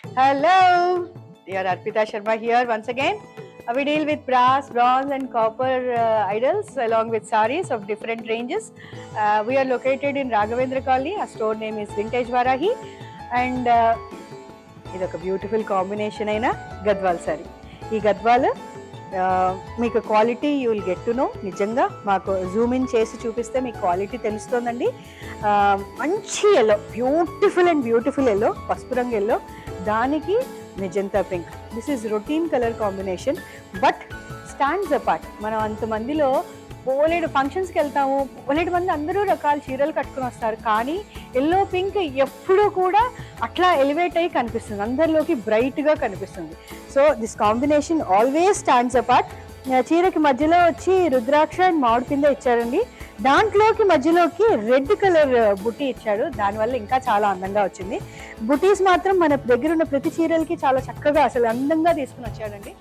Hello, dear Arpita Sharma here once again. We deal with brass, bronze, and copper idols along with saris of different ranges. We are located in Raghavendra Colony. Our store name is Vintage Varahi, and ఇది ఒక beautiful combination అయిన Gadwal sorry. ఈ గద్వాల్ మీకు quality you will get to know. నిజంగా మాకు Zoom in చేసి చూపిస్తే మీకు క్వాలిటీ తెలుస్తుందండి. మంచి ఎల్లో, బ్యూటిఫుల్ ఎల్లో, పసుపు రంగు ఎల్లో, దానికి magenta pink. This is routine colour combination but stands apart. మనం అంతమందిలో బోలెడు ఫంక్షన్స్కి వెళ్తాము, బోలెడు మంది అందరూ రకాల చీరలు కట్టుకుని వస్తారు, కానీ ఎల్లో పింక్ ఎప్పుడూ కూడా అట్లా ఎలివేట్ అయ్యి కనిపిస్తుంది, అందరిలోకి బ్రైట్గా కనిపిస్తుంది. So this combination always stands apart. చీరకి మధ్యలో వచ్చి రుద్రాక్ష అండ్ మామిడి కింద ఇచ్చారండి. దాంట్లోకి మధ్యలోకి రెడ్ కలర్ బుటీ ఇచ్చాడు, దానివల్ల ఇంకా చాలా అందంగా వచ్చింది. బుటీస్ మాత్రం మన దగ్గర ఉన్న ప్రతి చీరలకి చాలా చక్కగా అసలు అందంగా తీసుకుని వచ్చాడండి.